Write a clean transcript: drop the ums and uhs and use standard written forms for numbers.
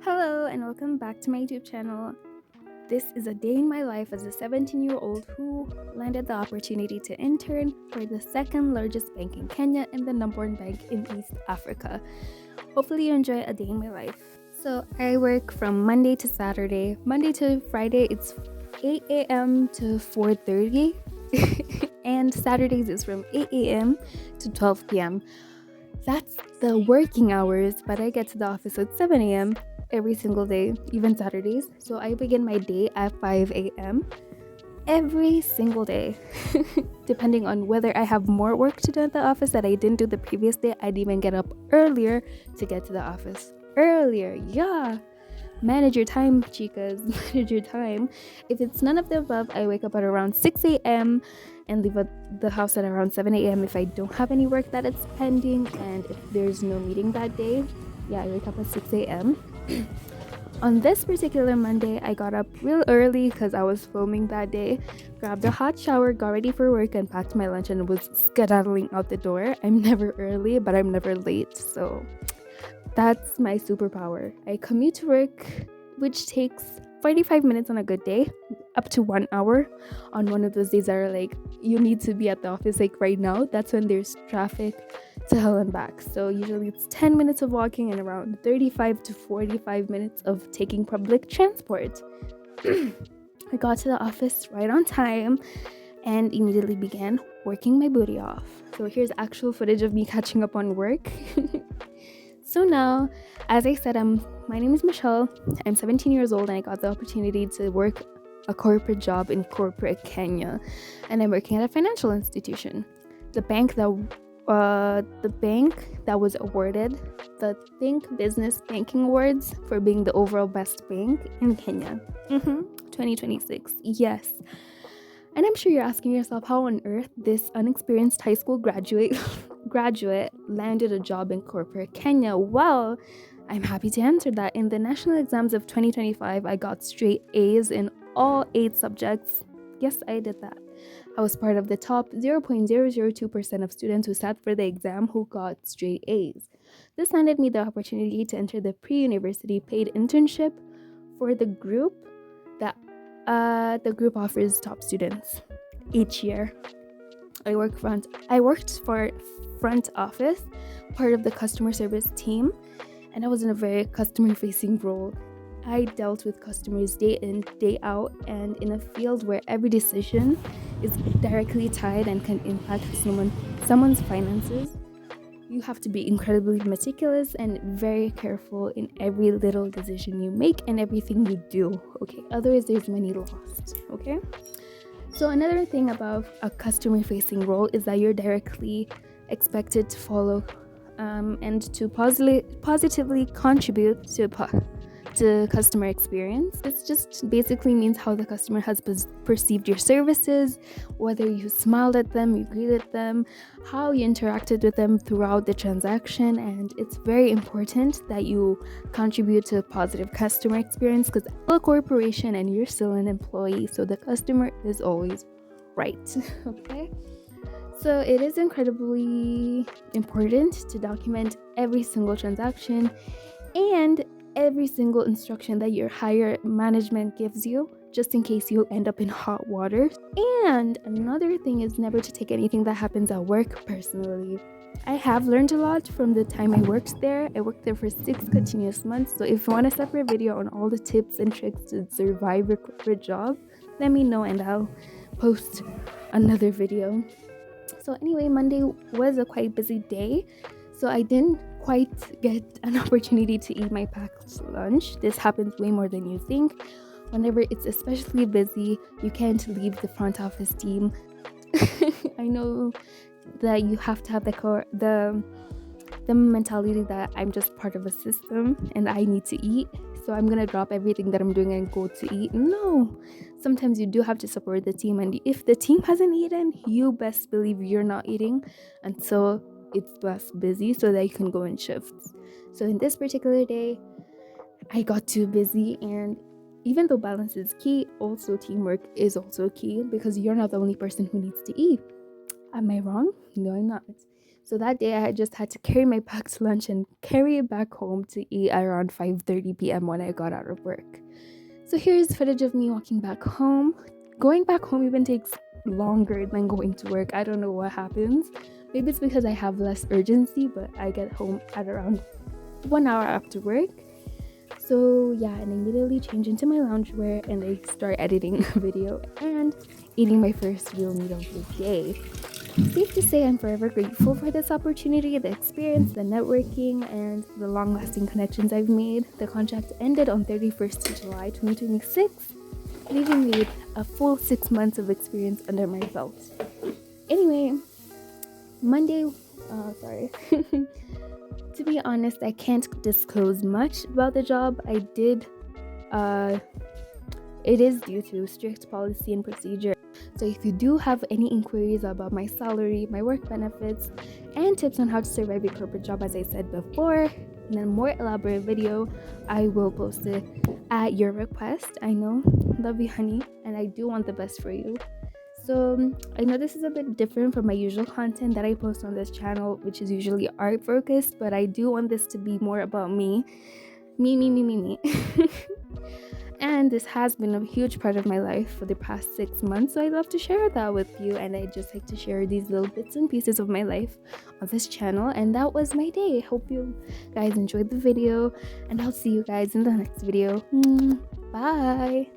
Hello and welcome back to my YouTube channel. This is a day in my life as a 17-year-old who landed the opportunity to intern for the second largest bank in Kenya and the number one bank in East Africa. Hopefully you enjoy a day in my life. So I work from Monday to Saturday. Monday to Friday it's 8 a.m. to 4:30 and Saturdays is from 8 a.m. to 12 p.m. That's the working hours, but I get to the office at 7 a.m. every single day, even Saturdays. So I begin my day at 5 a.m. every single day. Depending on whether I have more work to do at the office that I didn't do the previous day, I'd even get up earlier to get to the office. Earlier, yeah. Manage your time, chicas. Manage your time. If it's none of the above, I wake up at around 6 a.m. and leave at the house at around 7 a.m. if I don't have any work that is pending, and if there's no meeting that day, I wake up at 6 a.m. On this particular Monday, I got up real early because I was filming that day, grabbed a hot shower, got ready for work, and packed my lunch and was skedaddling out the door. I'm never early, but I'm never late, so that's my superpower. I commute to work, which takes 45 minutes on a good day, up to 1 hour on one of those days that are like, you need to be at the office like right now. That's when there's traffic to hell and back. So usually it's 10 minutes of walking and around 35 to 45 minutes of taking public transport. I got to the office right on time and immediately began working my booty off. So here's actual footage of me catching up on work. So now, as I said, my name is Michelle. I'm 17 years old and I got the opportunity to work a corporate job in corporate Kenya, and I'm working at a financial institution. The bank that was awarded the Think Business Banking Awards for being the overall best bank in Kenya. 2026. Yes. And I'm sure you're asking yourself how on earth this unexperienced high school graduate landed a job in corporate Kenya. Well, I'm happy to answer that. In the national exams of 2025, I got straight A's in all 8 subjects. Yes, I did that. I was part of the top 0.002% of students who sat for the exam who got straight A's. This landed me the opportunity to enter the pre-university paid internship for the group that the group offers top students each year. I worked for front office, part of the customer service team, and I was in a very customer-facing role. I dealt with customers day in, day out, and in a field where every decision is directly tied and can impact someone's finances. You have to be incredibly meticulous and very careful in every little decision you make and everything you do, okay? Otherwise, there's money lost, okay? So another thing about a customer-facing role is that you're directly expected to follow and to positively contribute to customer experience. This just basically means how the customer has perceived your services, whether you smiled at them, you greeted them, how you interacted with them throughout the transaction. And it's very important that you contribute to a positive customer experience because you're a corporation and you're still an employee, so the customer is always right. Okay, so it is incredibly important to document every single transaction and every single instruction that your higher management gives you, just in case you end up in hot water. And another thing is never to take anything that happens at work personally. I have learned a lot from the time I worked there. I worked there for 6 continuous months. So if you want a separate video on all the tips and tricks to survive your corporate job, let me know and I'll post another video. So anyway, Monday was a quite busy day. So I didn't quite get an opportunity to eat my packed lunch. This happens way more than you think. Whenever it's especially busy, you can't leave the front office team. I know that you have to have the mentality that I'm just part of a system and I need to eat, so I'm gonna drop everything that I'm doing and go to eat. No, sometimes you do have to support the team, and if the team hasn't eaten, you best believe you're not eating until it's less busy so that you can go in shifts. So in this particular day, I got too busy, and even though balance is key, also teamwork is also key because you're not the only person who needs to eat. Am I wrong? No, I'm not. So that day I just had to carry my packed lunch and carry it back home to eat around 5:30 p.m. when I got out of work. So here's footage of me walking back home. Going back home even takes longer than going to work. I don't know what happens. Maybe it's because I have less urgency, but I get home at around 1 hour after work. So yeah, and I immediately change into my loungewear and I start editing a video and eating my first real meal of the day. Safe to say I'm forever grateful for this opportunity, the experience, the networking, and the long-lasting connections I've made. The contract ended on 31st of July 2026, leaving me with a full 6 months of experience under my belt. Anyway, Monday, to be honest, I can't disclose much about the job. It is due to strict policy and procedure. So if you do have any inquiries about my salary, my work benefits, and tips on how to survive a corporate job, as I said before, in a more elaborate video, I will post it at your request. I know, love you, honey, and I do want the best for you. So I know this is a bit different from my usual content that I post on this channel, which is usually art focused, but I do want this to be more about me. Me. And this has been a huge part of my life for the past 6 months, so I'd love to share that with you. And I just like to share these little bits and pieces of my life on this channel. And that was my day. Hope you guys enjoyed the video, and I'll see you guys in the next video. Bye.